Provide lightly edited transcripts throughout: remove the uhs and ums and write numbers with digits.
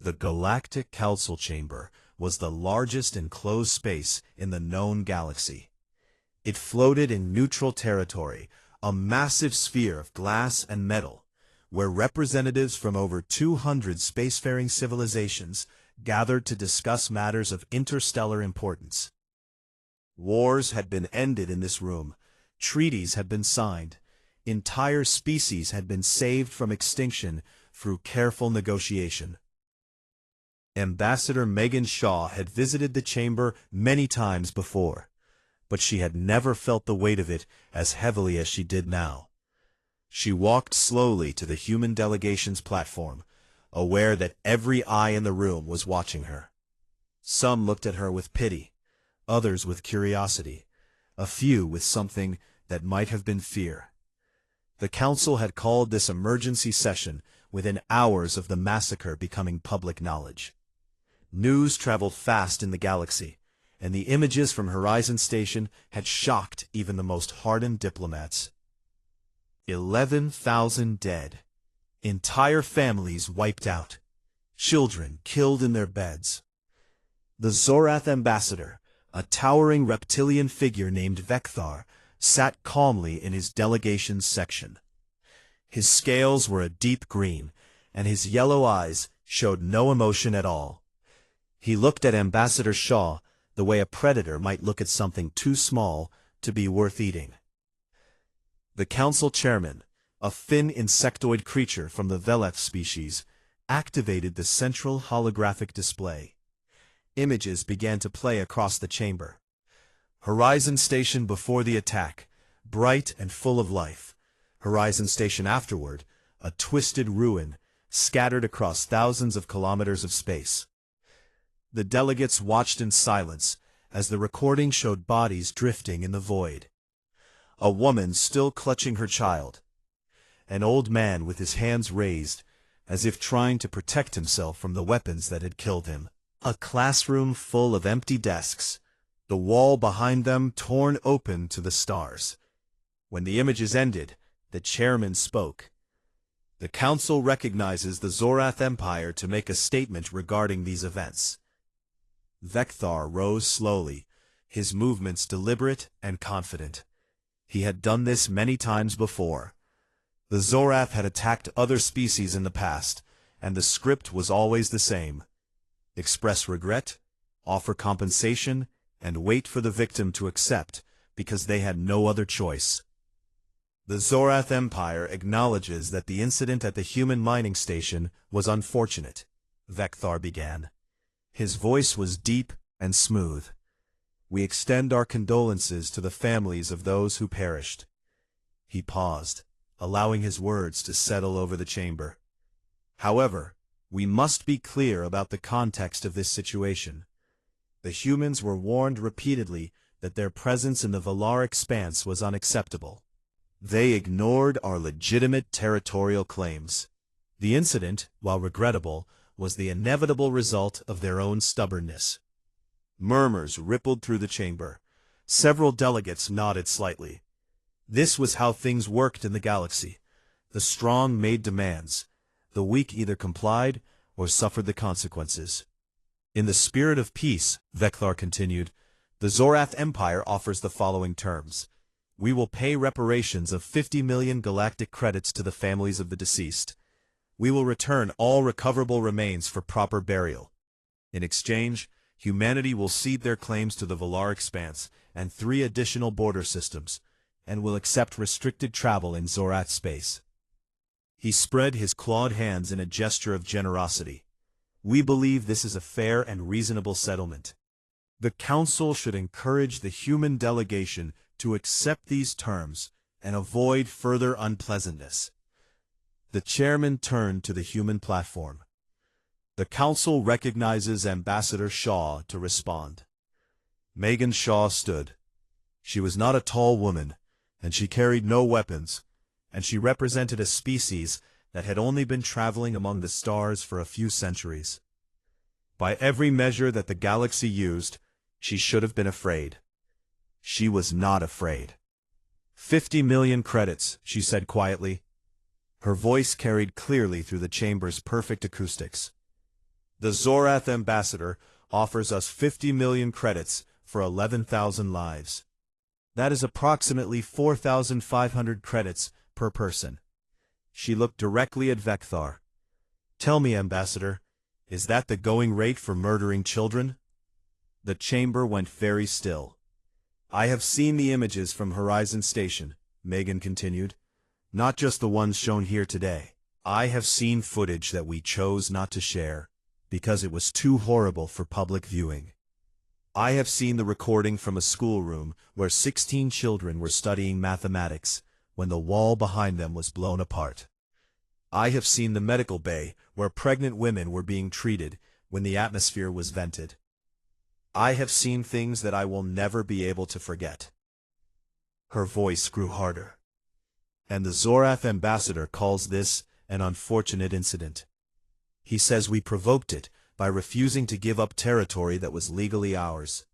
The Galactic Council Chamber was the largest enclosed space in the known galaxy. It floated in neutral territory, a massive sphere of glass and metal, where representatives from over 200 spacefaring civilizations gathered to discuss matters of interstellar importance. Wars had been ended in this room, treaties had been signed, entire species had been saved from extinction through careful negotiation. Ambassador Megan Shaw had visited the chamber many times before, but she had never felt the weight of it as heavily as she did now. She walked slowly to the human delegation's platform, aware that every eye in the room was watching her. Some looked at her with pity, others with curiosity, a few with something that might have been fear. The council had called this emergency session within hours of the massacre becoming public knowledge. News traveled fast in the galaxy, and the images from Horizon Station had shocked even the most hardened diplomats. 11,000 dead. Entire families wiped out. Children killed in their beds. The Zorath ambassador, a towering reptilian figure named Vecthar, sat calmly in his delegation's section. His scales were a deep green, and his yellow eyes showed no emotion at all. He looked at Ambassador Shaw the way a predator might look at something too small to be worth eating. The council chairman, a thin insectoid creature from the Veleth species, activated the central holographic display. Images began to play across the chamber. Horizon Station before the attack, bright and full of life. Horizon Station afterward, a twisted ruin, scattered across thousands of kilometers of space. The delegates watched in silence as the recording showed bodies drifting in the void. A woman still clutching her child. An old man with his hands raised, as if trying to protect himself from the weapons that had killed him. A classroom full of empty desks, the wall behind them torn open to the stars. When the images ended, the chairman spoke. The council recognizes the Zorath Empire to make a statement regarding these events. Vecthar rose slowly, his movements deliberate and confident. He had done this many times before. The Zorath had attacked other species in the past, and the script was always the same. Express regret, offer compensation, and wait for the victim to accept, because they had no other choice. The Zorath Empire acknowledges that the incident at the human mining station was unfortunate, Vecthar began. His voice was deep and smooth. We extend our condolences to the families of those who perished. He paused, allowing his words to settle over the chamber. However, we must be clear about the context of this situation. The humans were warned repeatedly that their presence in the Valar expanse was unacceptable. They ignored our legitimate territorial claims. The incident, while regrettable, was the inevitable result of their own stubbornness. Murmurs rippled through the chamber. Several delegates nodded slightly. This was how things worked in the galaxy. The strong made demands. The weak either complied or suffered the consequences. In the spirit of peace, Vecthar continued, the Zorath Empire offers the following terms. We will pay reparations of 50 million galactic credits to the families of the deceased. We will return all recoverable remains for proper burial. In exchange, humanity will cede their claims to the Valar expanse and 3 additional border systems, and will accept restricted travel in Zorath space. He spread his clawed hands in a gesture of generosity. We believe this is a fair and reasonable settlement. The Council should encourage the human delegation to accept these terms and avoid further unpleasantness. The chairman turned to the human platform. The council recognizes Ambassador Shaw to respond. Megan Shaw stood. She was not a tall woman, and she carried no weapons, and she represented a species that had only been traveling among the stars for a few centuries. By every measure that the galaxy used, she should have been afraid. She was not afraid. 50 million credits, she said quietly. Her voice carried clearly through the chamber's perfect acoustics. The Zorath ambassador offers us 50 million credits for 11,000 lives. That is approximately 4,500 credits per person. She looked directly at Vecthar. Tell me, Ambassador, is that the going rate for murdering children? The chamber went very still. I have seen the images from Horizon Station, Megan continued. Not just the ones shown here today. I have seen footage that we chose not to share, because it was too horrible for public viewing. I have seen the recording from a schoolroom where 16 children were studying mathematics when the wall behind them was blown apart. I have seen the medical bay where pregnant women were being treated when the atmosphere was vented. I have seen things that I will never be able to forget. Her voice grew harder. And the Zorath ambassador calls this an unfortunate incident. He says we provoked it by refusing to give up territory that was legally ours.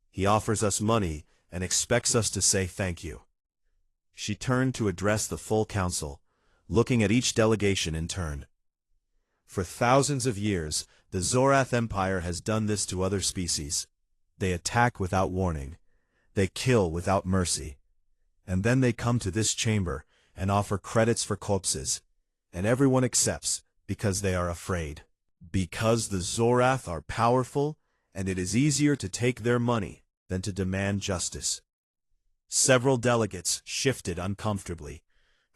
He offers us money and expects us to say thank you. She turned to address the full council, looking at each delegation in turn. For thousands of years, the Zorath Empire has done this to other species. They attack without warning. They kill without mercy. And then they come to this chamber and offer credits for corpses. And everyone accepts because they are afraid. Because the Zorath are powerful, and it is easier to take their money than to demand justice. Several delegates shifted uncomfortably.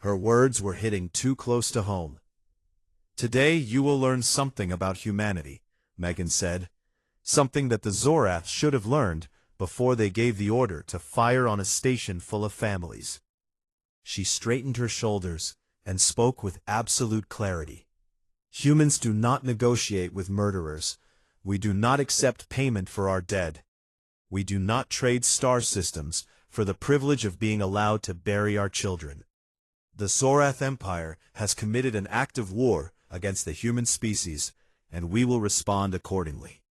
Her words were hitting too close to home. Today you will learn something about humanity, Megan said. Something that the Zorath should have learned before they gave the order to fire on a station full of families. She straightened her shoulders and spoke with absolute clarity. Humans do not negotiate with murderers. We do not accept payment for our dead. We do not trade star systems for the privilege of being allowed to bury our children. The Zorath Empire has committed an act of war against the human species, and we will respond accordingly.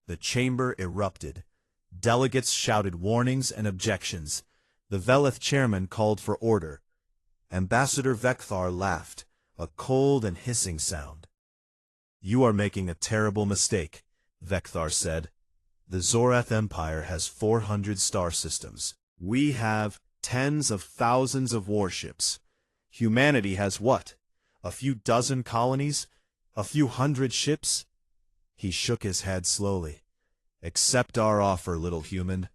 The chamber erupted. Delegates shouted warnings and objections. The Veleth chairman called for order. Ambassador Vecthar laughed, a cold and hissing sound. You are making a terrible mistake, Vecthar said. The Zorath Empire has 400 star systems. We have tens of thousands of warships. Humanity has what? A few dozen colonies? A few hundred ships? He shook his head slowly. Accept our offer, little human.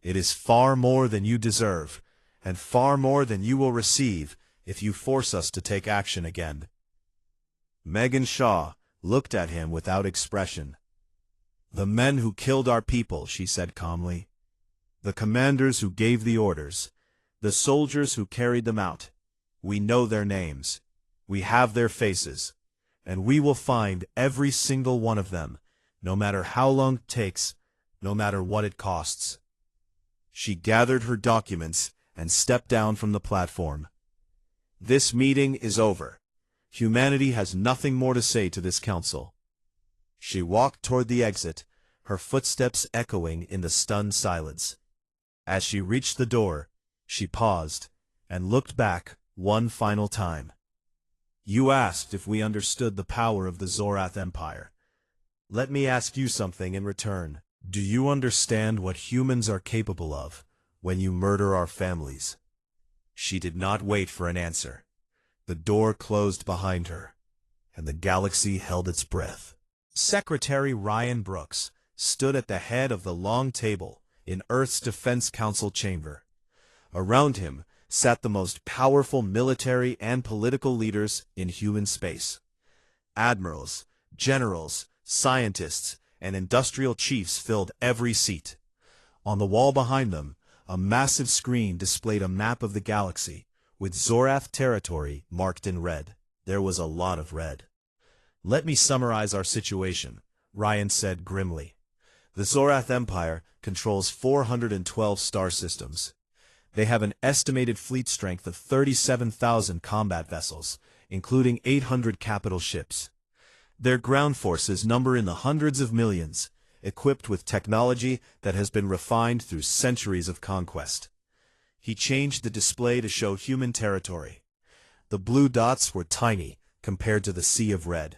It is far more than you deserve, and far more than you will receive if you force us to take action again. Megan Shaw looked at him without expression. The men who killed our people, she said calmly. The commanders who gave the orders. The soldiers who carried them out. We know their names. We have their faces. And we will find every single one of them, no matter how long it takes, no matter what it costs. She gathered her documents and stepped down from the platform. This meeting is over. Humanity has nothing more to say to this council. She walked toward the exit, her footsteps echoing in the stunned silence. As she reached the door, she paused and looked back one final time. You asked if we understood the power of the Zorath Empire. Let me ask you something in return. Do you understand what humans are capable of when you murder our families? She did not wait for an answer. The door closed behind her, and the galaxy held its breath. Secretary Ryan Brooks stood at the head of the long table in Earth's Defense Council chamber. Around him sat the most powerful military and political leaders in human space. Admirals, generals, scientists, and industrial chiefs filled every seat. On the wall behind them, a massive screen displayed a map of the galaxy, with Zorath territory marked in red. There was a lot of red. Let me summarize our situation, Ryan said grimly. The Zorath Empire controls 412 star systems. They have an estimated fleet strength of 37,000 combat vessels, including 800 capital ships. Their ground forces number in the hundreds of millions, equipped with technology that has been refined through centuries of conquest. He changed the display to show human territory. The blue dots were tiny compared to the sea of red.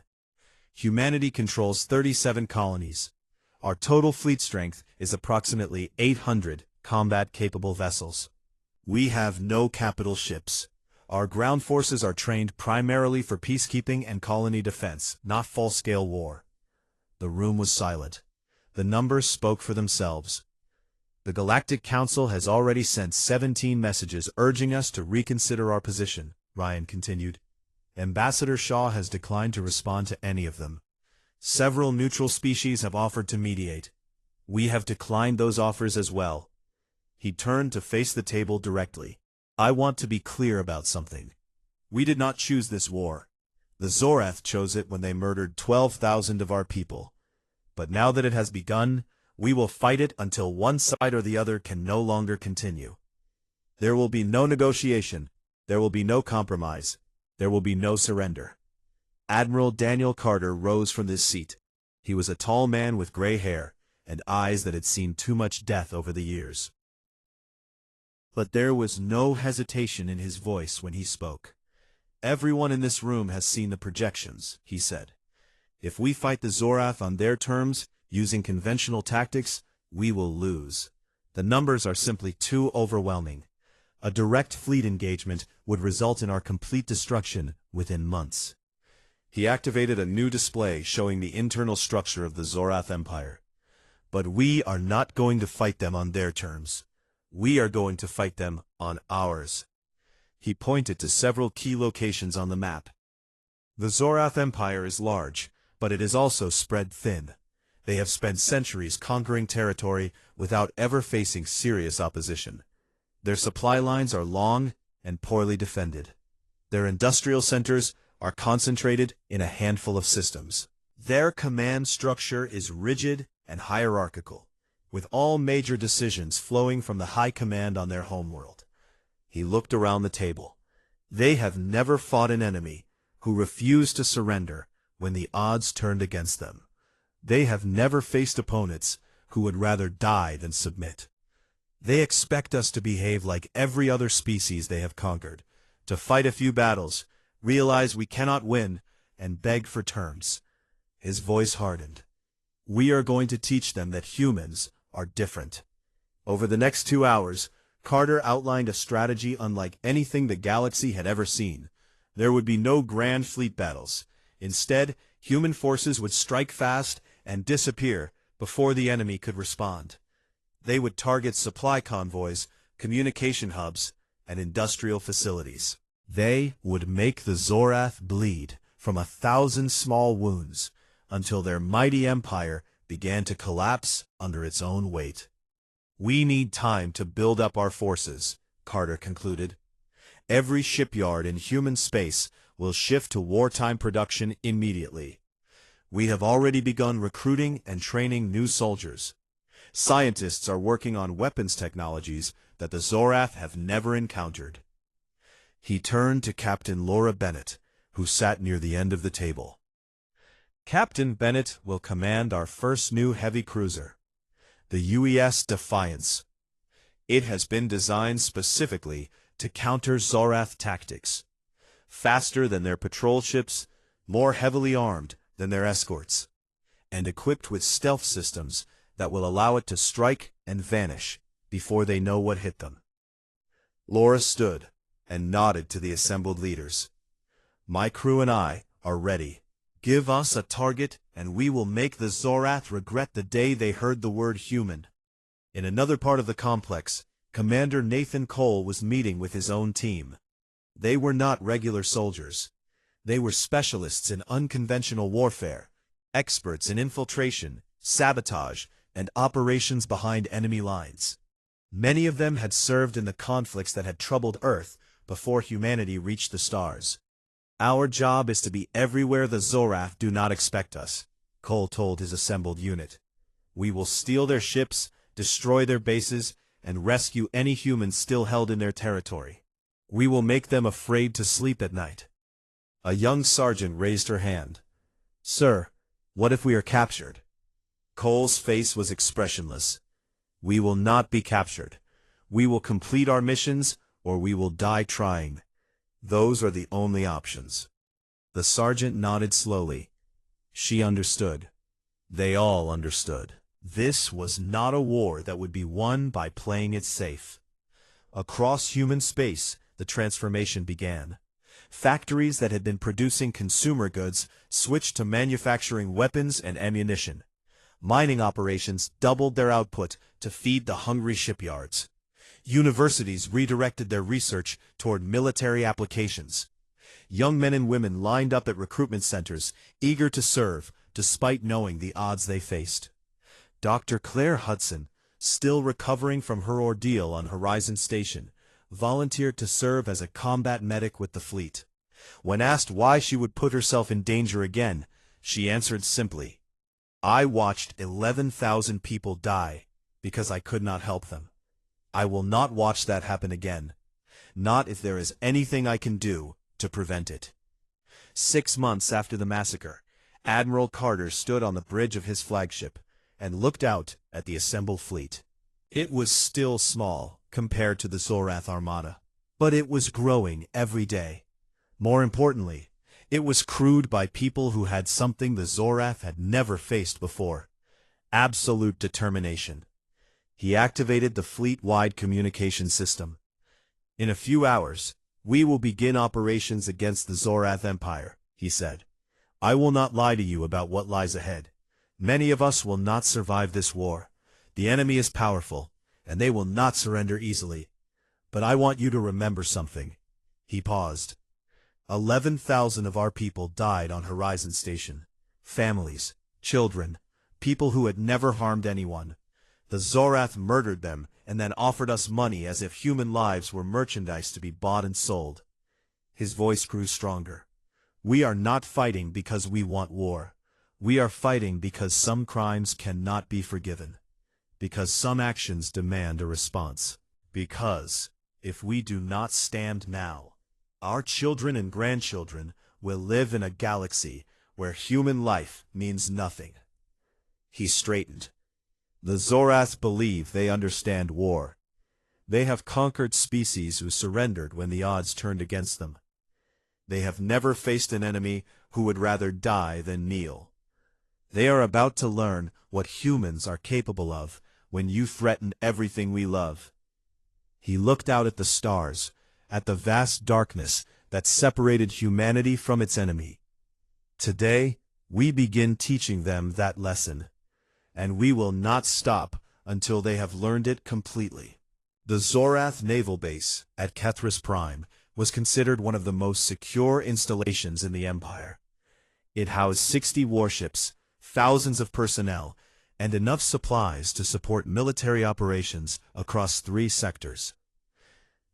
Humanity controls 37 colonies. Our total fleet strength is approximately 800 combat-capable vessels. We have no capital ships. Our ground forces are trained primarily for peacekeeping and colony defense, not full-scale war. The room was silent. The numbers spoke for themselves. The Galactic Council has already sent 17 messages urging us to reconsider our position, Ryan continued. Ambassador Shaw has declined to respond to any of them. Several neutral species have offered to mediate. We have declined those offers as well. He turned to face the table directly. I want to be clear about something. We did not choose this war. The Zorath chose it when they murdered 12,000 of our people. But now that it has begun, we will fight it until one side or the other can no longer continue. There will be no negotiation. There will be no compromise. There will be no surrender. Admiral Daniel Carter rose from his seat. He was a tall man with gray hair and eyes that had seen too much death over the years. But there was no hesitation in his voice when he spoke. Everyone in this room has seen the projections, he said. If we fight the Zorath on their terms, using conventional tactics, we will lose. The numbers are simply too overwhelming. A direct fleet engagement would result in our complete destruction within months. He activated a new display showing the internal structure of the Zorath Empire. But we are not going to fight them on their terms. We are going to fight them on ours. He pointed to several key locations on the map. The Zorath Empire is large, but it is also spread thin. They have spent centuries conquering territory without ever facing serious opposition. Their supply lines are long and poorly defended. Their industrial centers are concentrated in a handful of systems. Their command structure is rigid and hierarchical, with all major decisions flowing from the high command on their homeworld. He looked around the table. They have never fought an enemy who refused to surrender when the odds turned against them. They have never faced opponents who would rather die than submit. They expect us to behave like every other species they have conquered, to fight a few battles, realize we cannot win, and beg for terms. His voice hardened. We are going to teach them that humans are different. Over the next 2 hours, Carter outlined a strategy unlike anything the galaxy had ever seen. There would be no grand fleet battles. Instead, human forces would strike fast and disappear before the enemy could respond. They would target supply convoys, communication hubs, and industrial facilities. They would make the Zorath bleed from 1,000 small wounds until their mighty empire began to collapse under its own weight. We need time to build up our forces, Carter concluded. Every shipyard in human space will shift to wartime production immediately. We have already begun recruiting and training new soldiers. Scientists are working on weapons technologies that the Zorath have never encountered. He turned to Captain Laura Bennett, who sat near the end of the table. Captain Bennett will command our first new heavy cruiser, the UES Defiance. It has been designed specifically to counter Zorath tactics. Faster than their patrol ships, more heavily armed than their escorts, and equipped with stealth systems that will allow it to strike and vanish before they know what hit them. Laura stood and nodded to the assembled leaders. My crew and I are ready. Give us a target and we will make the Zorath regret the day they heard the word human. In another part of the complex, Commander Nathan Cole was meeting with his own team. They were not regular soldiers. They were specialists in unconventional warfare, experts in infiltration, sabotage, and operations behind enemy lines. Many of them had served in the conflicts that had troubled Earth before humanity reached the stars. Our job is to be everywhere the Zorath do not expect us, Cole told his assembled unit. We will steal their ships, destroy their bases, and rescue any humans still held in their territory. We will make them afraid to sleep at night. A young sergeant raised her hand. Sir, what if we are captured? Cole's face was expressionless. We will not be captured. We will complete our missions, or we will die trying. Those are the only options. The sergeant nodded slowly. She understood. They all understood. This was not a war that would be won by playing it safe. Across human space, the transformation began. Factories that had been producing consumer goods switched to manufacturing weapons and ammunition. Mining operations doubled their output to feed the hungry shipyards. Universities redirected their research toward military applications. Young men and women lined up at recruitment centers, eager to serve, despite knowing the odds they faced. Dr. Claire Hudson, still recovering from her ordeal on Horizon Station, volunteered to serve as a combat medic with the fleet. When asked why she would put herself in danger again, she answered simply, "I watched 11,000 people die because I could not help them. I will not watch that happen again. Not if there is anything I can do to prevent it." 6 months after the massacre, Admiral Carter stood on the bridge of his flagship and looked out at the assembled fleet. It was still small compared to the Zorath Armada, but it was growing every day. More importantly, it was crewed by people who had something the Zorath had never faced before: absolute determination. He activated the fleet-wide communication system. "In a few hours, we will begin operations against the Zorath Empire," he said. "I will not lie to you about what lies ahead. Many of us will not survive this war. The enemy is powerful, and they will not surrender easily. But I want you to remember something." He paused. 11,000 of our people died on Horizon Station. Families, children, people who had never harmed anyone. The Zorath murdered them and then offered us money as if human lives were merchandise to be bought and sold. His voice grew stronger. "We are not fighting because we want war. We are fighting because some crimes cannot be forgiven. Because some actions demand a response. Because, if we do not stand now, our children and grandchildren will live in a galaxy where human life means nothing." He straightened. "The Zorath believe they understand war. They have conquered species who surrendered when the odds turned against them. They have never faced an enemy who would rather die than kneel. They are about to learn what humans are capable of when you threaten everything we love." He looked out at the stars, at the vast darkness that separated humanity from its enemy. "Today, we begin teaching them that lesson. And we will not stop until they have learned it completely." The Zorath Naval Base at Kethris Prime was considered one of the most secure installations in the Empire. It housed 60 warships, thousands of personnel, and enough supplies to support military operations across 3 sectors.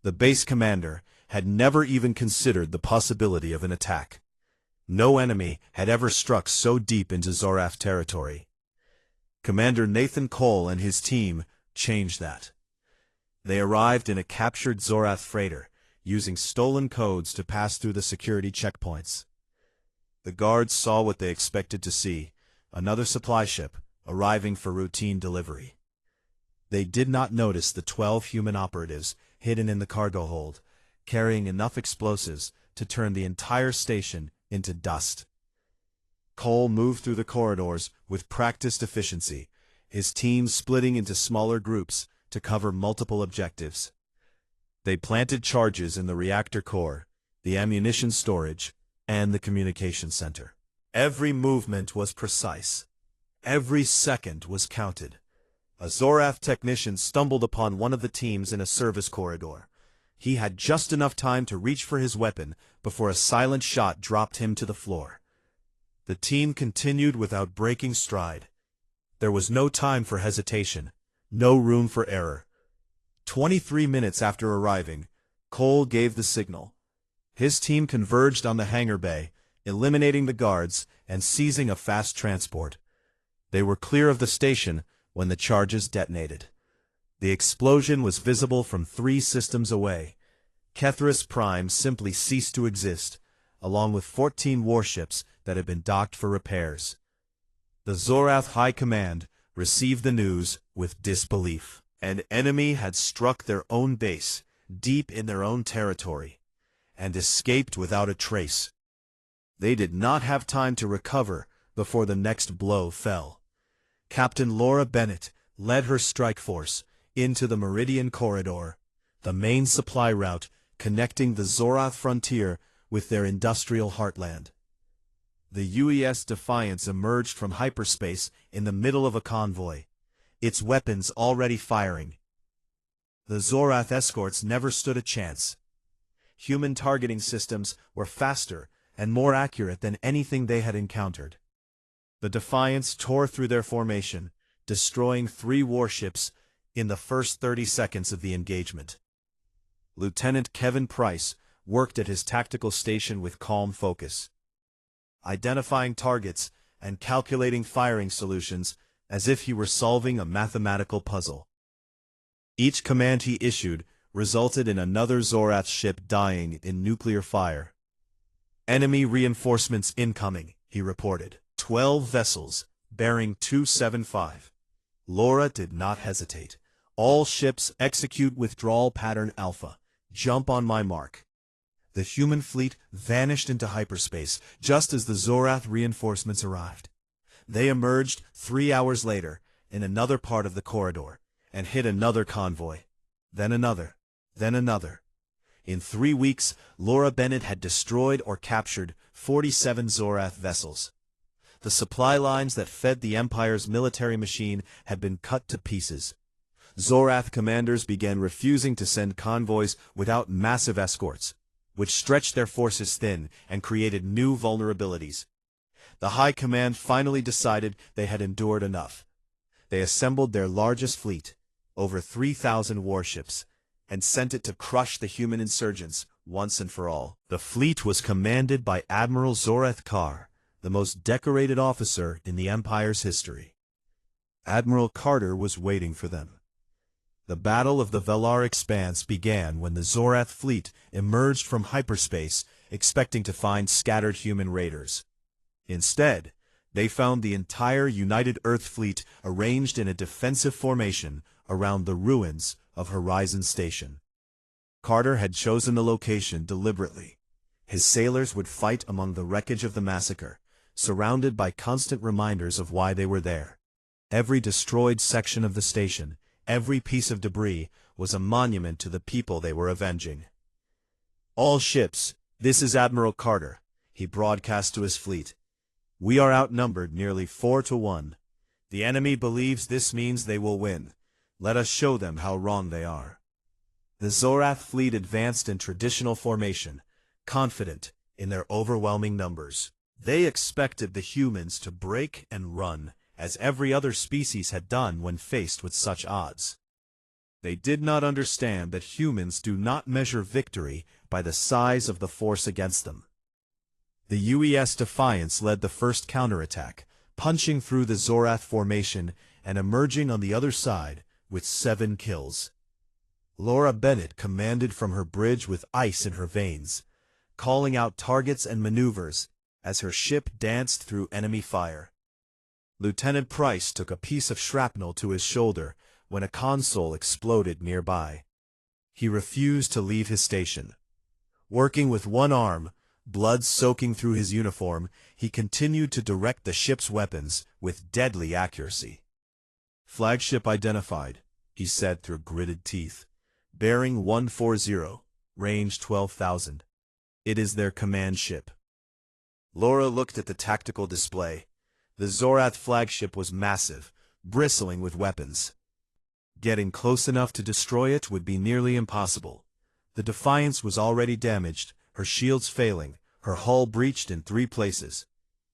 The base commander had never even considered the possibility of an attack. No enemy had ever struck so deep into Zorath territory. Commander Nathan Cole and his team changed that. They arrived in a captured Zorath freighter, using stolen codes to pass through the security checkpoints. The guards saw what they expected to see: another supply ship arriving for routine delivery. They did not notice the 12 human operatives hidden in the cargo hold, carrying enough explosives to turn the entire station into dust. Cole moved through the corridors with practiced efficiency, his team splitting into smaller groups to cover multiple objectives. They planted charges in the reactor core, the ammunition storage, and the communication center. Every movement was precise. Every second was counted. A Zorath technician stumbled upon one of the teams in a service corridor. He had just enough time to reach for his weapon before a silent shot dropped him to the floor. The team continued without breaking stride. There was no time for hesitation, no room for error. 23 minutes after arriving, Cole gave the signal. His team converged on the hangar bay, eliminating the guards and seizing a fast transport. They were clear of the station when the charges detonated. The explosion was visible from 3 systems away. Kethris Prime simply ceased to exist, along with 14 warships that had been docked for repairs. The Zorath High Command received the news with disbelief. An enemy had struck their own base, deep in their own territory, and escaped without a trace. They did not have time to recover before the next blow fell. Captain Laura Bennett led her strike force into the Meridian Corridor, the main supply route connecting the Zorath frontier with their industrial heartland. The UES Defiance emerged from hyperspace in the middle of a convoy, its weapons already firing. The Zorath escorts never stood a chance. Human targeting systems were faster and more accurate than anything they had encountered. The Defiance tore through their formation, destroying 3 warships in the first 30 seconds of the engagement. Lieutenant Kevin Price worked at his tactical station with calm focus, identifying targets and calculating firing solutions as if he were solving a mathematical puzzle. Each command he issued resulted in another Zorath ship dying in nuclear fire. "Enemy reinforcements incoming," he reported. 12 vessels, bearing 275. Laura did not hesitate. "All ships execute withdrawal pattern Alpha. Jump on my mark." The human fleet vanished into hyperspace just as the Zorath reinforcements arrived. They emerged 3 hours later in another part of the corridor and hit another convoy, then another, then another. In 3 weeks, Laura Bennett had destroyed or captured 47 Zorath vessels. The supply lines that fed the Empire's military machine had been cut to pieces. Zorath commanders began refusing to send convoys without massive escorts, which stretched their forces thin and created new vulnerabilities. The High Command finally decided they had endured enough. They assembled their largest fleet, over 3,000 warships, and sent it to crush the human insurgents once and for all. The fleet was commanded by Admiral Zoreth Carr, the most decorated officer in the Empire's history. Admiral Carter was waiting for them. The Battle of the Velar Expanse began when the Zorath fleet emerged from hyperspace, expecting to find scattered human raiders. Instead, they found the entire United Earth fleet arranged in a defensive formation around the ruins of Horizon Station. Carter had chosen the location deliberately. His sailors would fight among the wreckage of the massacre, surrounded by constant reminders of why they were there. Every destroyed section of the station, every piece of debris, was a monument to the people they were avenging. "All ships, this is Admiral Carter," he broadcast to his fleet. "We are outnumbered nearly 4 to 1. The enemy believes this means they will win. Let us show them how wrong they are." The Zorath fleet advanced in traditional formation, confident in their overwhelming numbers. They expected the humans to break and run, as every other species had done when faced with such odds. They did not understand that humans do not measure victory by the size of the force against them. The UES Defiance led the first counterattack, punching through the Zorath formation and emerging on the other side with 7 kills. Laura Bennett commanded from her bridge with ice in her veins, calling out targets and maneuvers as her ship danced through enemy fire. Lieutenant Price took a piece of shrapnel to his shoulder when a console exploded nearby. He refused to leave his station. Working with one arm, blood soaking through his uniform, he continued to direct the ship's weapons with deadly accuracy. "Flagship identified," he said through gritted teeth. "Bearing 140, range 12,000. It is their command ship." Laura looked at the tactical display. The Zorath flagship was massive, bristling with weapons. Getting close enough to destroy it would be nearly impossible. The Defiance was already damaged, her shields failing, her hull breached in 3 places.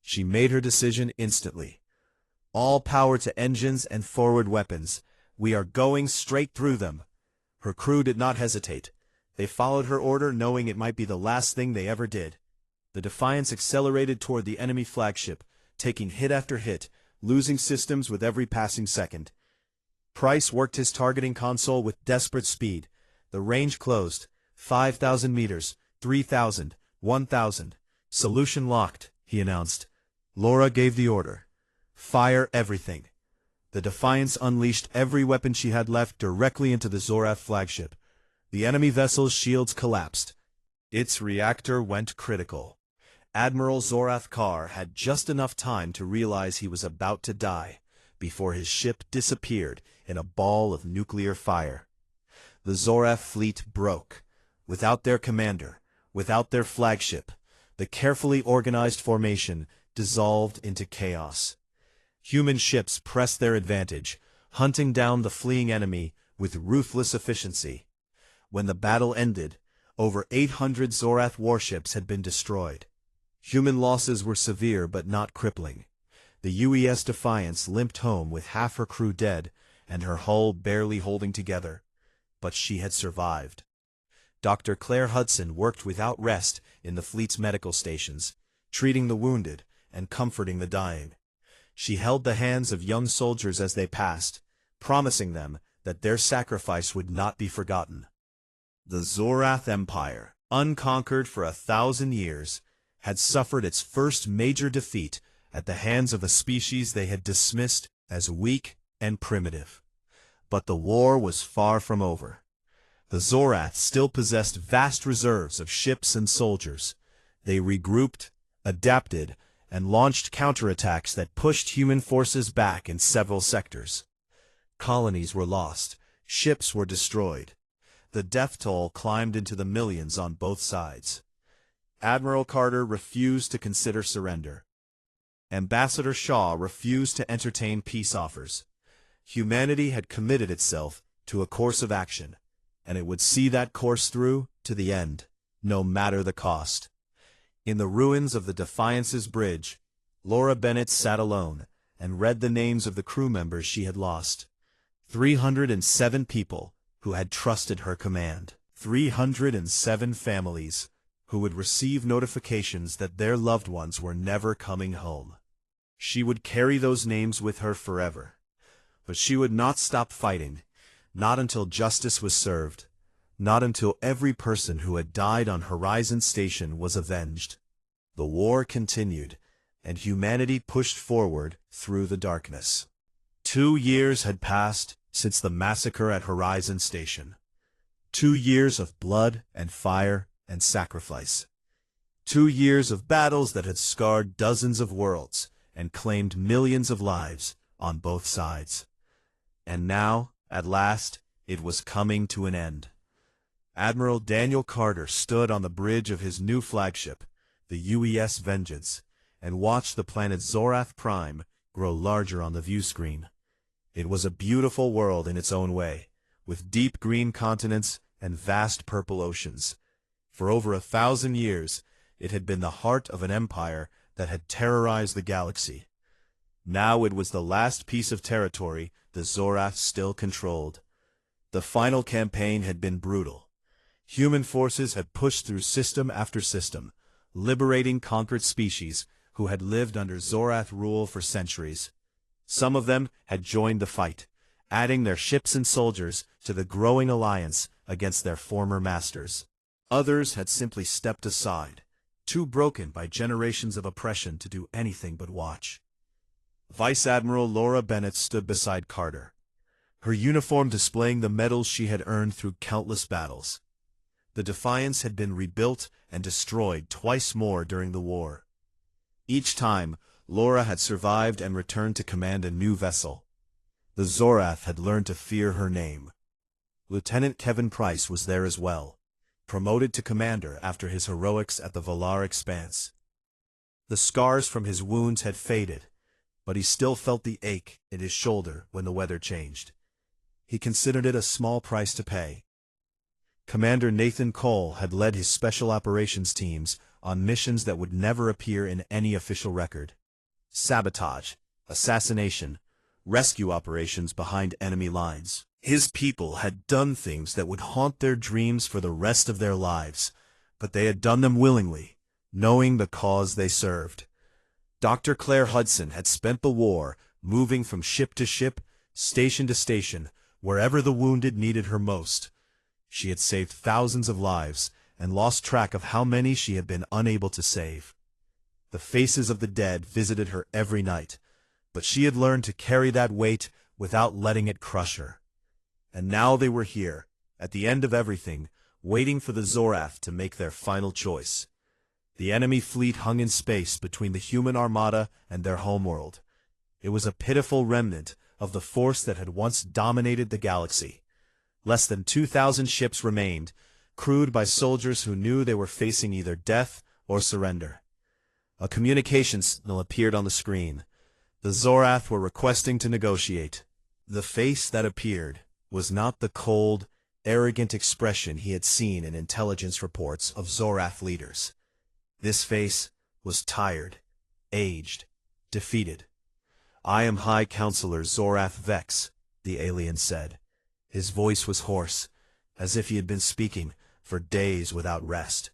She made her decision instantly. "All power to engines and forward weapons. We are going straight through them." Her crew did not hesitate. They followed her order knowing it might be the last thing they ever did. The Defiance accelerated toward the enemy flagship, taking hit after hit, losing systems with every passing second. Price worked his targeting console with desperate speed. The range closed. 5,000 meters, 3,000, 1,000. "Solution locked," he announced. Laura gave the order. "Fire everything." The Defiance unleashed every weapon she had left directly into the Zorath flagship. The enemy vessel's shields collapsed. Its reactor went critical. Admiral Zorath Kar had just enough time to realize he was about to die before his ship disappeared in a ball of nuclear fire. The Zorath fleet broke. Without their commander, without their flagship, the carefully organized formation dissolved into chaos. Human ships pressed their advantage, hunting down the fleeing enemy with ruthless efficiency. When the battle ended, over 800 Zorath warships had been destroyed. Human losses were severe but not crippling. The UES Defiance limped home with half her crew dead and her hull barely holding together. But she had survived. Dr. Claire Hudson worked without rest in the fleet's medical stations, treating the wounded and comforting the dying. She held the hands of young soldiers as they passed, promising them that their sacrifice would not be forgotten. The Zorath Empire, unconquered for 1,000 years, had suffered its first major defeat at the hands of a species they had dismissed as weak and primitive. But the war was far from over. The Zorath still possessed vast reserves of ships and soldiers. They regrouped, adapted, and launched counterattacks that pushed human forces back in several sectors. Colonies were lost, ships were destroyed. The death toll climbed into the millions on both sides. Admiral Carter refused to consider surrender. Ambassador Shaw refused to entertain peace offers. Humanity had committed itself to a course of action, and it would see that course through to the end, no matter the cost. In the ruins of the Defiance's bridge, Laura Bennett sat alone and read the names of the crew members she had lost. 307 people who had trusted her command. 307 families who would receive notifications that their loved ones were never coming home. She would carry those names with her forever. But she would not stop fighting, not until justice was served, not until every person who had died on Horizon Station was avenged. The war continued, and humanity pushed forward through the darkness. 2 years had passed since the massacre at Horizon Station. 2 years of blood and fire and sacrifice. 2 years of battles that had scarred dozens of worlds and claimed millions of lives on both sides. And now, at last, it was coming to an end. Admiral Daniel Carter stood on the bridge of his new flagship, the UES Vengeance, and watched the planet Zorath Prime grow larger on the view screen. It was a beautiful world in its own way, with deep green continents and vast purple oceans. For over 1,000 years, it had been the heart of an empire that had terrorized the galaxy. Now it was the last piece of territory the Zorath still controlled. The final campaign had been brutal. Human forces had pushed through system after system, liberating conquered species who had lived under Zorath rule for centuries. Some of them had joined the fight, adding their ships and soldiers to the growing alliance against their former masters. Others had simply stepped aside, too broken by generations of oppression to do anything but watch. Vice Admiral Laura Bennett stood beside Carter, her uniform displaying the medals she had earned through countless battles. The Defiance had been rebuilt and destroyed twice more during the war. Each time, Laura had survived and returned to command a new vessel. The Zorath had learned to fear her name. Lieutenant Kevin Price was there as well, promoted to commander after his heroics at the Valar Expanse. The scars from his wounds had faded, but he still felt the ache in his shoulder when the weather changed. He considered it a small price to pay. Commander Nathan Cole had led his special operations teams on missions that would never appear in any official record. Sabotage, assassination, rescue operations behind enemy lines. His people had done things that would haunt their dreams for the rest of their lives, but they had done them willingly, knowing the cause they served. Dr. Claire Hudson had spent the war moving from ship to ship, station to station, wherever the wounded needed her most. She had saved thousands of lives and lost track of how many she had been unable to save. The faces of the dead visited her every night, but she had learned to carry that weight without letting it crush her. And now they were here, at the end of everything, waiting for the Zorath to make their final choice. The enemy fleet hung in space between the human armada and their homeworld. It was a pitiful remnant of the force that had once dominated the galaxy. Less than 2,000 ships remained, crewed by soldiers who knew they were facing either death or surrender. A communication signal appeared on the screen. The Zorath were requesting to negotiate. The face that appeared was not the cold, arrogant expression he had seen in intelligence reports of Zorath leaders. This face was tired, aged, defeated. "I am High Counselor Zorath Vex," the alien said. His voice was hoarse, as if he had been speaking for days without rest.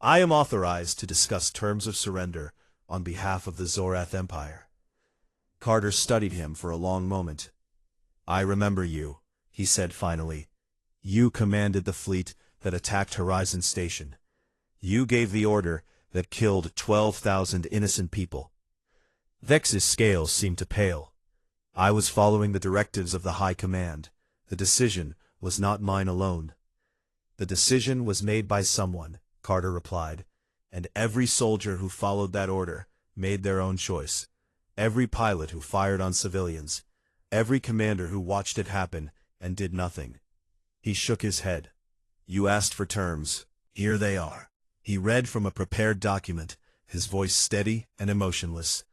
"I am authorized to discuss terms of surrender on behalf of the Zorath Empire." Carter studied him for a long moment. "I remember you," he said finally. "You commanded the fleet that attacked Horizon Station. You gave the order that killed 12,000 innocent people." Vex's scales seemed to pale. "I was following the directives of the High Command. The decision was not mine alone." "The decision was made by someone," Carter replied, "and every soldier who followed that order made their own choice. Every pilot who fired on civilians, every commander who watched it happen and did nothing." He shook his head. "You asked for terms. Here they are." He read from a prepared document, his voice steady and emotionless.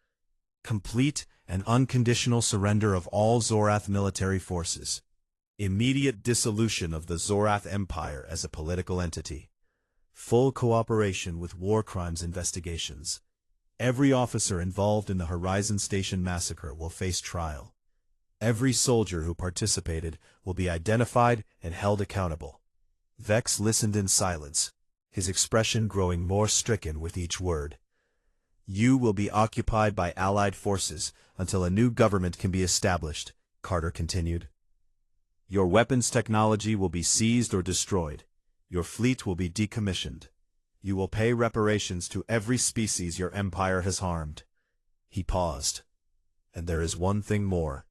"Complete and unconditional surrender of all Zorath military forces. Immediate dissolution of the Zorath Empire as a political entity. Full cooperation with war crimes investigations. Every officer involved in the Horizon Station massacre will face trial. Every soldier who participated will be identified and held accountable." Vex listened in silence, his expression growing more stricken with each word. "You will be occupied by Allied forces until a new government can be established," Carter continued. "Your weapons technology will be seized or destroyed. Your fleet will be decommissioned. You will pay reparations to every species your empire has harmed." He paused. "And there is one thing more."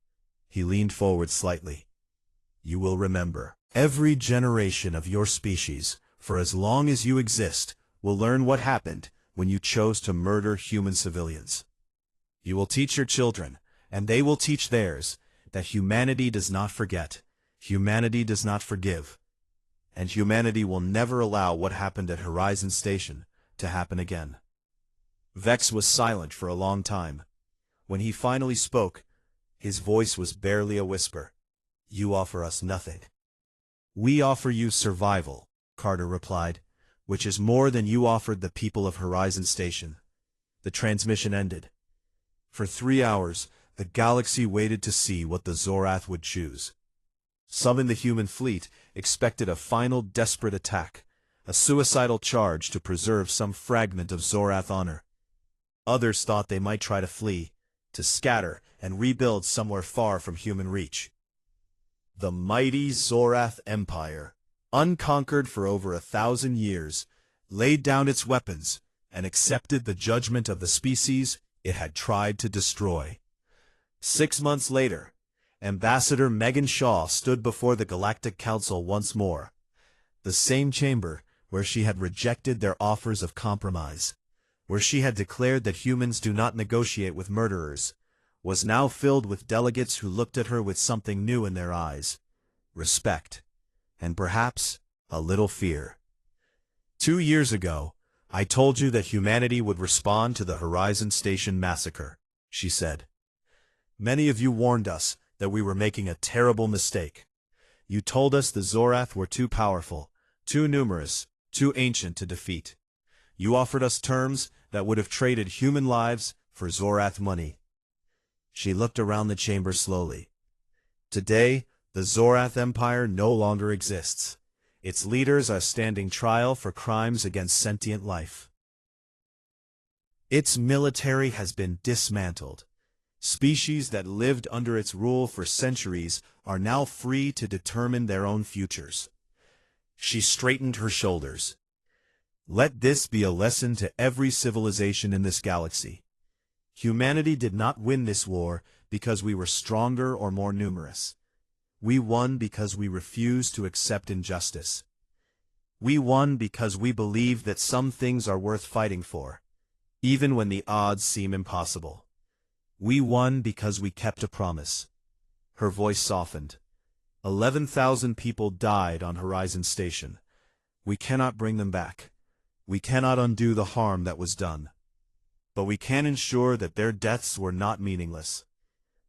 He leaned forward slightly. "You will remember. Every generation of your species, for as long as you exist, will learn what happened when you chose to murder human civilians. You will teach your children, and they will teach theirs, that humanity does not forget, humanity does not forgive, and humanity will never allow what happened at Horizon Station to happen again." Vex was silent for a long time. When he finally spoke, his voice was barely a whisper. "You offer us nothing." "We offer you survival," Carter replied, "which is more than you offered the people of Horizon Station." The transmission ended. For 3 hours, the galaxy waited to see what the Zorath would choose. Some in the human fleet expected a final desperate attack, a suicidal charge to preserve some fragment of Zorath honor. Others thought they might try to flee, to scatter and rebuild somewhere far from human reach. The mighty Zorath Empire, unconquered for over 1,000 years, laid down its weapons and accepted the judgment of the species it had tried to destroy. 6 months later, Ambassador Megan Shaw stood before the Galactic Council once more. The same chamber where she had rejected their offers of compromise, where she had declared that humans do not negotiate with murderers, was now filled with delegates who looked at her with something new in their eyes: respect, and perhaps a little fear. "2 years ago, I told you that humanity would respond to the Horizon Station massacre," she said. "Many of you warned us that we were making a terrible mistake. You told us the Zorath were too powerful, too numerous, too ancient to defeat. You offered us terms that would have traded human lives for Zorath money." She looked around the chamber slowly. "Today, the Zorath Empire no longer exists. Its leaders are standing trial for crimes against sentient life. Its military has been dismantled. Species that lived under its rule for centuries are now free to determine their own futures." She straightened her shoulders. "Let this be a lesson to every civilization in this galaxy. Humanity did not win this war because we were stronger or more numerous. We won because we refused to accept injustice. We won because we believe that some things are worth fighting for, even when the odds seem impossible. We won because we kept a promise. Her voice softened. 11,000 people died on Horizon Station. We cannot bring them back. We cannot undo the harm that was done. But we can ensure that their deaths were not meaningless.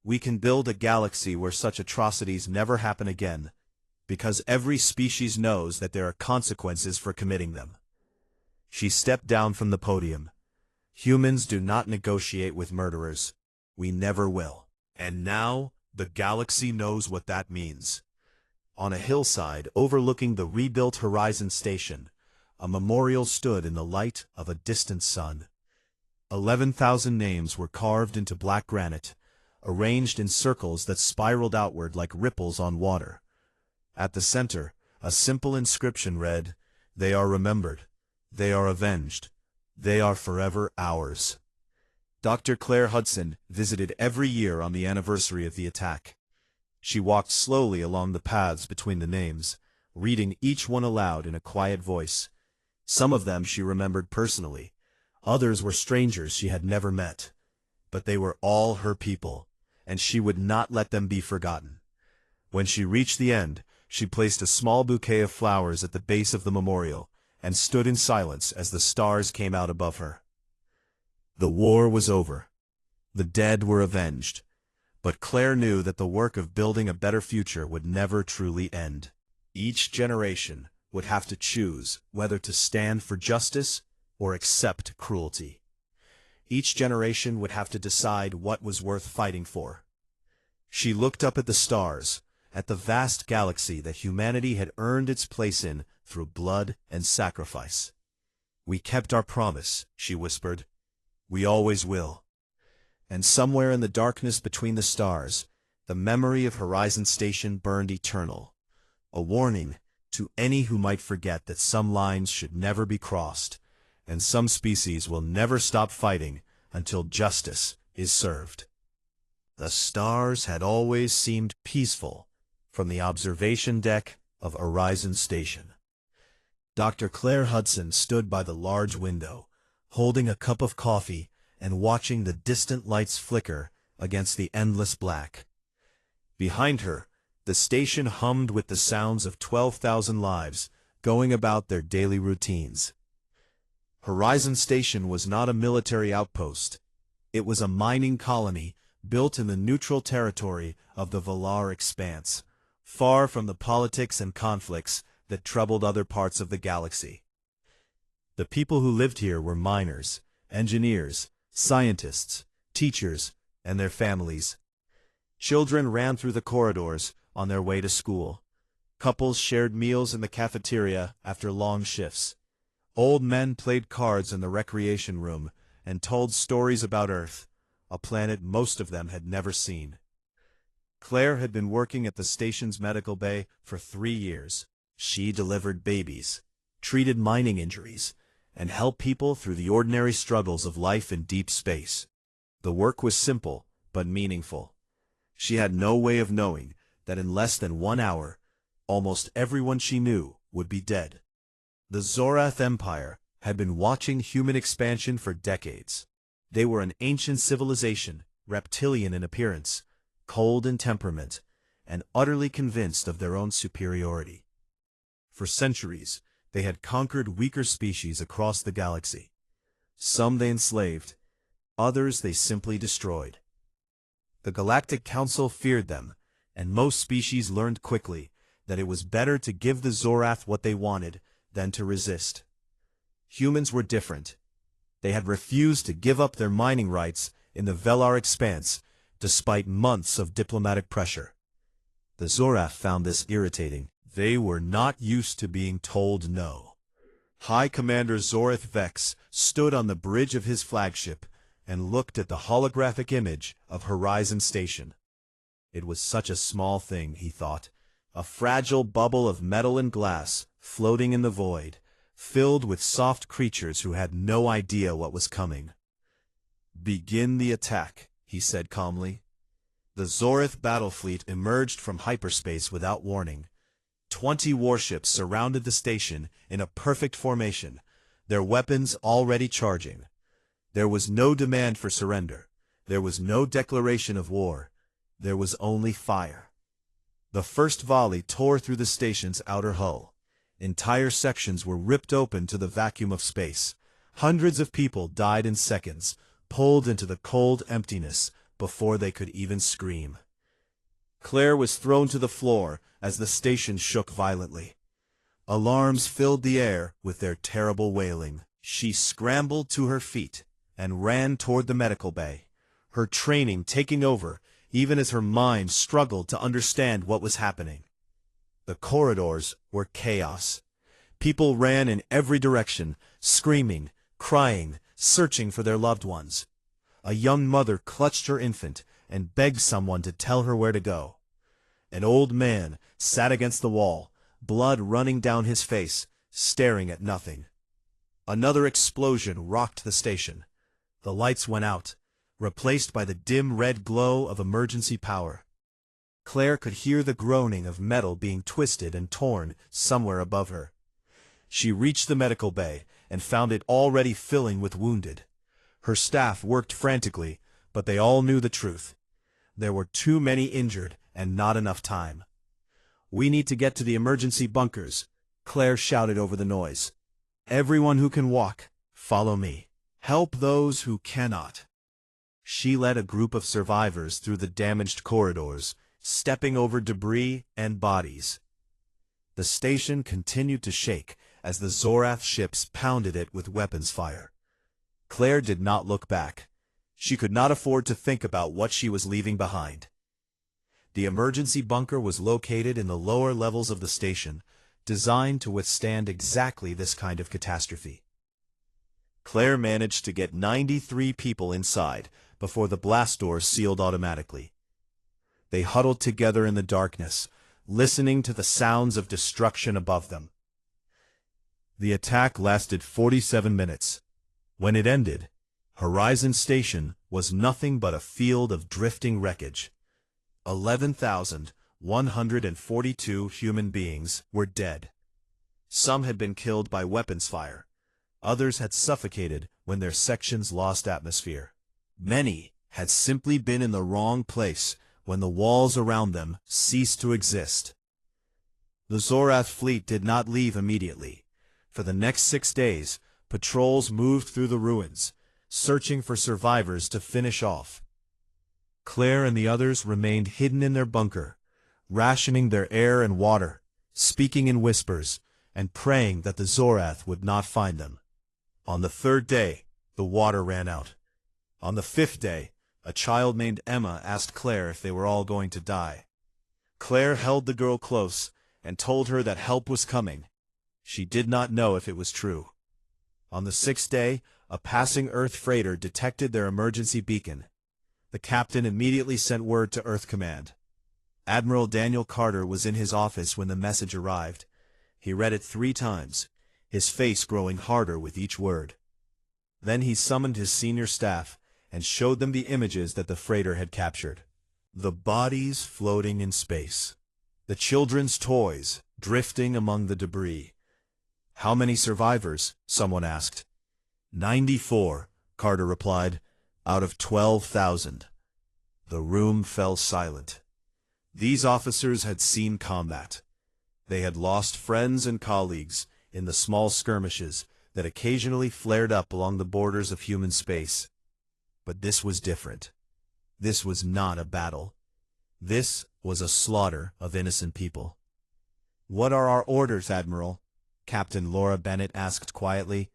We can build a galaxy where such atrocities never happen again, because every species knows that there are consequences for committing them. She stepped down from the podium. Humans do not negotiate with murderers. We never will. And now, the galaxy knows what that means. On a hillside overlooking the rebuilt Horizon Station, a memorial stood in the light of a distant sun. 11,000 names were carved into black granite, arranged in circles that spiraled outward like ripples on water. At the center, a simple inscription read, "They are remembered. They are avenged. They are forever ours." Dr. Claire Hudson visited every year on the anniversary of the attack. She walked slowly along the paths between the names, reading each one aloud in a quiet voice. Some of them she remembered personally. Others were strangers she had never met. But they were all her people, and she would not let them be forgotten. When she reached the end, she placed a small bouquet of flowers at the base of the memorial, and stood in silence as the stars came out above her. The war was over. The dead were avenged. But Claire knew that the work of building a better future would never truly end. Each generation would have to choose whether to stand for justice or accept cruelty. Each generation would have to decide what was worth fighting for. She looked up at the stars, at the vast galaxy that humanity had earned its place in through blood and sacrifice. "We kept our promise," she whispered. "We always will." And somewhere in the darkness between the stars, the memory of Horizon Station burned eternal, a warning to any who might forget that some lines should never be crossed, and some species will never stop fighting until justice is served. The stars had always seemed peaceful from the observation deck of Horizon Station. Dr. Claire Hudson stood by the large window, holding a cup of coffee and watching the distant lights flicker against the endless black. Behind her, the station hummed with the sounds of 12,000 lives going about their daily routines. Horizon Station was not a military outpost. It was a mining colony built in the neutral territory of the Valar Expanse, far from the politics and conflicts that troubled other parts of the galaxy. The people who lived here were miners, engineers, scientists, teachers, and their families. Children ran through the corridors on their way to school. Couples shared meals in the cafeteria after long shifts. Old men played cards in the recreation room and told stories about Earth, a planet most of them had never seen. Claire had been working at the station's medical bay for 3 years. She delivered babies, treated mining injuries, and helped people through the ordinary struggles of life in deep space. The work was simple, but meaningful. She had no way of knowing that in less than 1 hour, almost everyone she knew would be dead. The Zorath Empire had been watching human expansion for decades. They were an ancient civilization, reptilian in appearance, cold in temperament, and utterly convinced of their own superiority. For centuries, they had conquered weaker species across the galaxy. Some they enslaved, others they simply destroyed. The Galactic Council feared them, and most species learned quickly that it was better to give the Zorath what they wanted than to resist. Humans were different. They had refused to give up their mining rights in the Valar Expanse, despite months of diplomatic pressure. The Zorath found this irritating. They were not used to being told no. High Commander Zorith Vex stood on the bridge of his flagship and looked at the holographic image of Horizon Station. It was such a small thing, he thought, a fragile bubble of metal and glass floating in the void, filled with soft creatures who had no idea what was coming. "Begin the attack," he said calmly. The Zorith battle fleet emerged from hyperspace without warning. 20 warships surrounded the station in a perfect formation, their weapons already charging. There was no demand for surrender. There was no declaration of war. There was only fire. The first volley tore through the station's outer hull. Entire sections were ripped open to the vacuum of space. Hundreds of people died in seconds, pulled into the cold emptiness before they could even scream. Claire was thrown to the floor as the station shook violently. Alarms filled the air with their terrible wailing. She scrambled to her feet and ran toward the medical bay, her training taking over even as her mind struggled to understand what was happening. The corridors were chaos. People ran in every direction, screaming, crying, searching for their loved ones. A young mother clutched her infant and begged someone to tell her where to go. An old man sat against the wall, blood running down his face, staring at nothing. Another explosion rocked the station. The lights went out, replaced by the dim red glow of emergency power. Claire could hear the groaning of metal being twisted and torn somewhere above her. She reached the medical bay and found it already filling with wounded. Her staff worked frantically, but they all knew the truth. There were too many injured and not enough time. "We need to get to the emergency bunkers," Claire shouted over the noise. "Everyone who can walk, follow me. Help those who cannot." She led a group of survivors through the damaged corridors, stepping over debris and bodies. The station continued to shake as the Zorath ships pounded it with weapons fire. Claire did not look back. She could not afford to think about what she was leaving behind. The emergency bunker was located in the lower levels of the station, designed to withstand exactly this kind of catastrophe. Claire managed to get 93 people inside before the blast doors sealed automatically. They huddled together in the darkness, listening to the sounds of destruction above them. The attack lasted 47 minutes. When it ended, Horizon Station was nothing but a field of drifting wreckage. 11,142 human beings were dead. Some had been killed by weapons fire. Others had suffocated when their sections lost atmosphere. Many had simply been in the wrong place when the walls around them ceased to exist. The Zorath fleet did not leave immediately. For the next 6 days, patrols moved through the ruins, searching for survivors to finish off. Claire and the others remained hidden in their bunker, rationing their air and water, speaking in whispers, and praying that the Zorath would not find them. On the 3rd day, the water ran out. On the 5th day, a child named Emma asked Claire if they were all going to die. Claire held the girl close and told her that help was coming. She did not know if it was true. On the 6th day, a passing Earth freighter detected their emergency beacon. The captain immediately sent word to Earth Command. Admiral Daniel Carter was in his office when the message arrived. He read it 3 times, his face growing harder with each word. Then he summoned his senior staff and showed them the images that the freighter had captured. The bodies floating in space. The children's toys drifting among the debris. "How many survivors?" someone asked. 94, Carter replied, "out of 12,000. The room fell silent. These officers had seen combat. They had lost friends and colleagues in the small skirmishes that occasionally flared up along the borders of human space. But this was different. This was not a battle. This was a slaughter of innocent people. "What are our orders, Admiral?" Captain Laura Bennett asked quietly.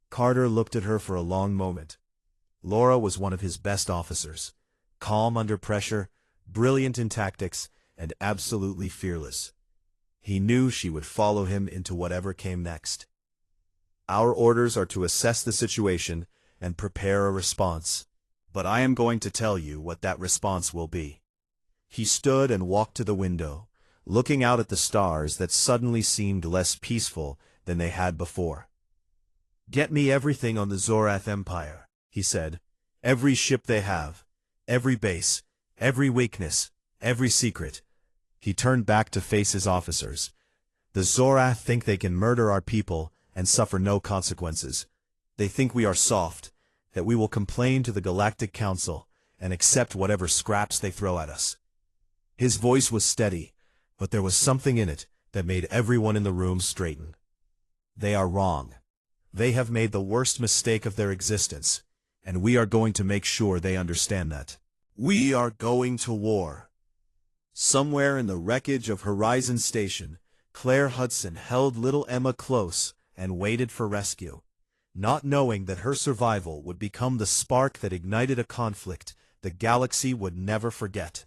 Carter looked at her for a long moment. Laura was one of his best officers, calm under pressure, brilliant in tactics, and absolutely fearless. He knew she would follow him into whatever came next. "Our orders are to assess the situation and prepare a response, but I am going to tell you what that response will be." He stood and walked to the window, looking out at the stars that suddenly seemed less peaceful than they had before. "Get me everything on the Zorath Empire," he said. "Every ship they have, every base, every weakness, every secret." He turned back to face his officers, The Zorath think they can murder our people and suffer no consequences. They think we are soft, that we will complain to the Galactic Council and accept whatever scraps they throw at us. His voice was steady, but there was something in it that made everyone in the room straighten. They are wrong. They have made the worst mistake of their existence, and we are going to make sure they understand that. We are going to war. Somewhere in the wreckage of Horizon Station, Claire Hudson held little Emma close and waited for rescue, not knowing that her survival would become the spark that ignited a conflict the galaxy would never forget.